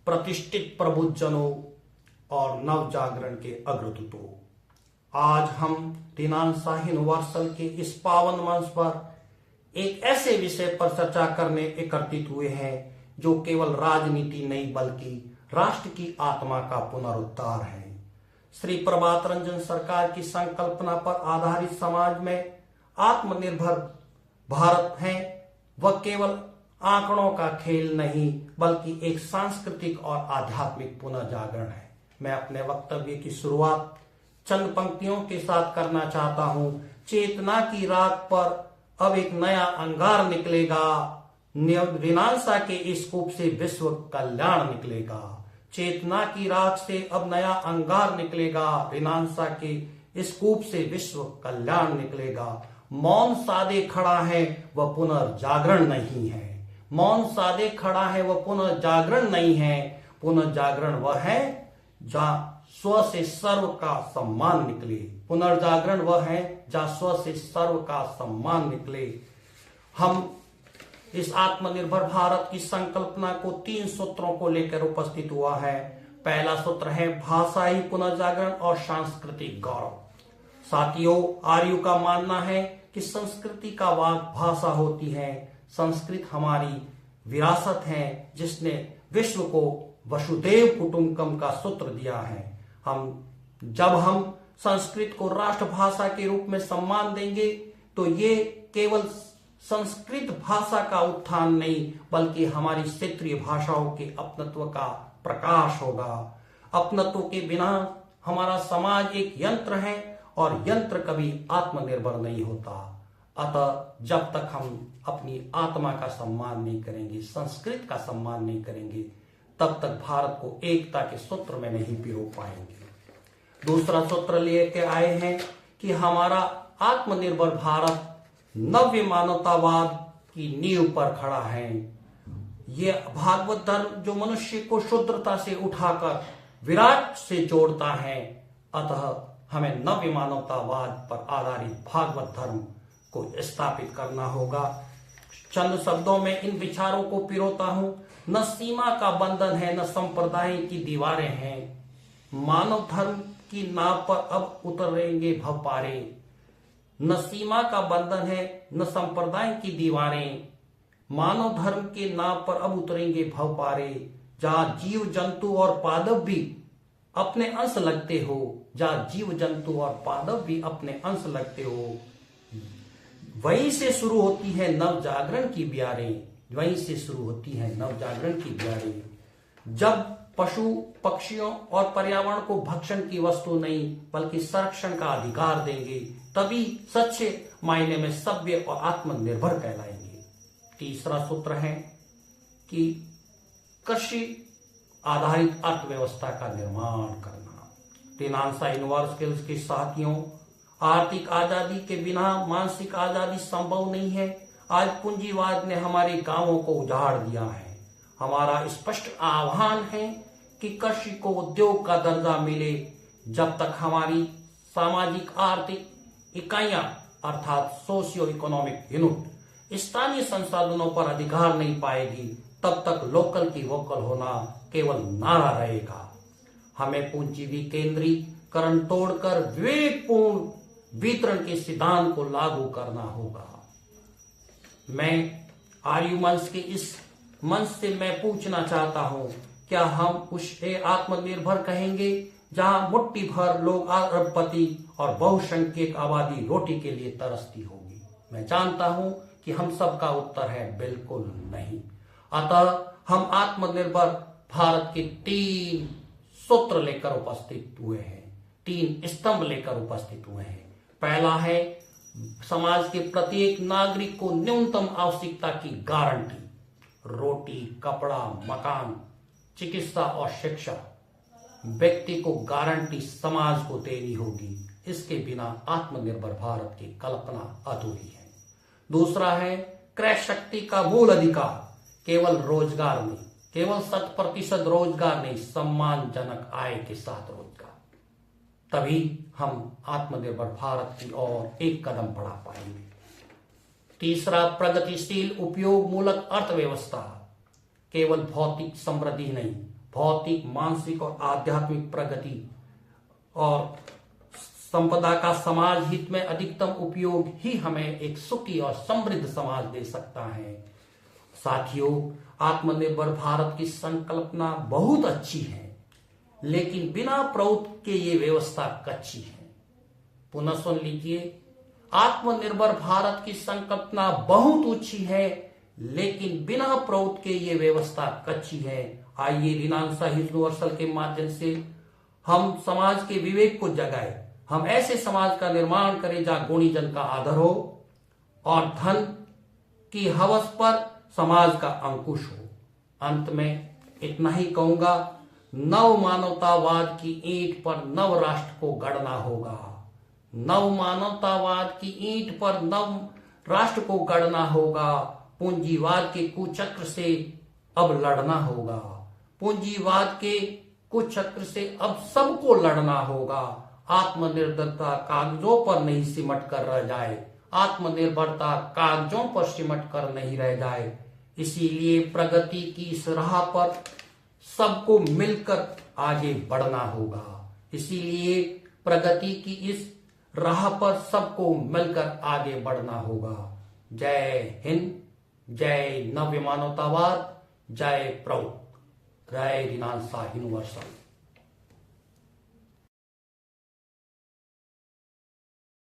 प्रतिष्ठित प्रबुद्धजनों और नव जागरण के अग्रदूतों, आज हम दिनांशा यूनिवर्सल के इस पावन मंच पर एक ऐसे विषय पर चर्चा करने एकत्रित हुए हैं जो केवल राजनीति नहीं बल्कि राष्ट्र की आत्मा का पुनरुद्धार है। श्री प्रभात रंजन सरकार की संकल्पना पर आधारित समाज में आत्मनिर्भर भारत है वह केवल आंकड़ों का खेल नहीं बल्कि एक सांस्कृतिक और आध्यात्मिक पुनर्जागरण है। मैं अपने वक्तव्य की शुरुआत चंद पंक्तियों के साथ करना चाहता हूं। चेतना की राख पर अब एक नया अंगार निकलेगा, दिनांशा के इस कूप से विश्व कल्याण निकलेगा। चेतना की राख से अब नया अंगार निकलेगा, दिनांशा के इस कूप से विश्व कल्याण निकलेगा। मौन सादे खड़ा है वह पुनर्जागरण नहीं है। मौन सादे खड़ा है वह पुनर्जागरण नहीं है। पुनर्जागरण वह है जहां स्व से सर्व का सम्मान निकले। पुनर्जागरण वह है जहां स्व से सर्व का सम्मान निकले। हम इस आत्मनिर्भर भारत की संकल्पना को 3 सूत्रों को लेकर उपस्थित हुआ है। पहला सूत्र है भाषाई पुनर्जागरण और सांस्कृतिक गौरव। साथियों, आर्यों का मानना है कि संस्कृति का वाग भाषा होती है। संस्कृत हमारी विरासत है जिसने विश्व को वसुदेव कुटुंबकम का सूत्र दिया है। जब हम संस्कृत को राष्ट्रभाषा के रूप में सम्मान देंगे तो ये केवल संस्कृत भाषा का उत्थान नहीं बल्कि हमारी क्षेत्रीय भाषाओं के अपनत्व का प्रकाश होगा। अपनत्व के बिना हमारा समाज एक यंत्र है और यंत्र कभी आत्मनिर्भर नहीं होता। अतः जब तक हम अपनी आत्मा का सम्मान नहीं करेंगे, संस्कृत का सम्मान नहीं करेंगे, तब तक भारत को एकता के सूत्र में नहीं पिरो पाएंगे। दूसरा सूत्र लेके आए हैं कि हमारा आत्मनिर्भर भारत नव्य मानवतावाद की नींव पर खड़ा है। ये भागवत धर्म जो मनुष्य को शुद्रता से उठाकर विराट से जोड़ता है। अतः हमें नव्य मानवतावाद पर आधारित भागवत धर्म को स्थापित करना होगा। चंद शब्दों में इन विचारों को पिरोता हूं। न सीमा का बंधन है न संप्रदाय की दीवारें हैं। मानव धर्म की नाव पर अब उतरेंगे भवपारे। न सीमा का बंधन है न संप्रदाय की दीवारें। मानव धर्म के नाव पर अब उतरेंगे भवपारे। जहां जीव जंतु और पादप भी अपने अंश लगते हो, जहां जीव जंतु और पादप भी अपने अंश लगते हो, वहीं से शुरू होती है नव जागरण की ब्यारें। वहीं से शुरू होती है नव जागरण की ब्यारें। जब पशु पक्षियों और पर्यावरण को भक्षण की वस्तु नहीं बल्कि संरक्षण का अधिकार देंगे तभी सच्चे मायने में सभ्य और आत्मनिर्भर कहलाएंगे। तीसरा सूत्र है कि कृषि आधारित अर्थव्यवस्था का निर्माण करना। दिनांशा यूनिवर्सल के साथियों, आर्थिक आजादी के बिना मानसिक आजादी संभव नहीं है। आज पूंजीवाद ने हमारे गांवों को उजाड़ दिया है। हमारा स्पष्ट आह्वान है कि कृषि को उद्योग का दर्जा मिले। जब तक हमारी सामाजिक आर्थिक इकाइयां अर्थात सोशियो इकोनॉमिक यूनिट स्थानीय संसाधनों पर अधिकार नहीं पाएगी तब तक लोकल की वोकल होना केवल नारा रहेगा। हमें पूंजी विकेंद्रीकरण तोड़कर विवेकपूर्ण वितरण के सिद्धांत को लागू करना होगा। मैं आर्य मंच के इस मंच से मैं पूछना चाहता हूं, क्या हम उसे आत्मनिर्भर कहेंगे जहां मुट्ठी भर लोग अरबपति और बहुसंख्यक आबादी रोटी के लिए तरसती होगी? मैं जानता हूं कि हम सबका उत्तर है बिल्कुल नहीं। अतः हम आत्मनिर्भर भारत के 3 सूत्र लेकर उपस्थित हुए हैं, 3 स्तंभ लेकर उपस्थित हुए हैं। पहला है समाज के प्रत्येक नागरिक को न्यूनतम आवश्यकता की गारंटी। रोटी, कपड़ा, मकान, चिकित्सा और शिक्षा व्यक्ति को गारंटी समाज को देनी होगी। इसके बिना आत्मनिर्भर भारत की कल्पना अधूरी है। दूसरा है क्रय शक्ति का मूल अधिकार। केवल रोजगार नहीं, केवल 100% रोजगार नहीं, सम्मानजनक आय के साथ रोजगार। तभी हम आत्मनिर्भर भारत की ओर एक कदम बढ़ा पाएंगे। तीसरा, प्रगतिशील उपयोग मूलक अर्थव्यवस्था। केवल भौतिक समृद्धि नहीं भौतिक, मानसिक और आध्यात्मिक प्रगति और संपदा का समाज हित में अधिकतम उपयोग ही हमें एक सुखी और समृद्ध समाज दे सकता है। साथियों, आत्मनिर्भर भारत की संकल्पना बहुत अच्छी है, लेकिन बिना प्रभुत्व के ये व्यवस्था कच्ची है। पुनः सुन लीजिए, आत्मनिर्भर भारत की संकल्पना बहुत ऊंची है, लेकिन बिना प्रभुत्व के ये व्यवस्था कच्ची है। आइए रीनान शाही यूनिवर्सल के माध्यम से हम समाज के विवेक को जगाए, हम ऐसे समाज का निर्माण करें जहां गुणीजन का आदर हो और धन की हवस पर समाज का अंकुश हो। अंत में इतना ही कहूंगा, नव मानवतावाद की ईंट पर नव राष्ट्र को गढ़ना होगा। नव मानवतावाद की ईंट पर नव राष्ट्र को गढ़ना होगा। पूंजीवाद के कुचक्र से अब लड़ना होगा। पूंजीवाद के कुचक्र से अब सबको लड़ना होगा। आत्मनिर्भरता कागजों पर नहीं सिमट कर रह जाए, आत्मनिर्भरता कागजों पर सिमट कर नहीं रह जाए। इसीलिए प्रगति की इस राह पर सबको मिलकर आगे बढ़ना होगा। इसीलिए प्रगति की इस राह पर सबको मिलकर आगे बढ़ना होगा। जय हिंद, जय नव्य मानवतावाद, जय प्रभु, जय रीनान शाही यूनिवर्सल।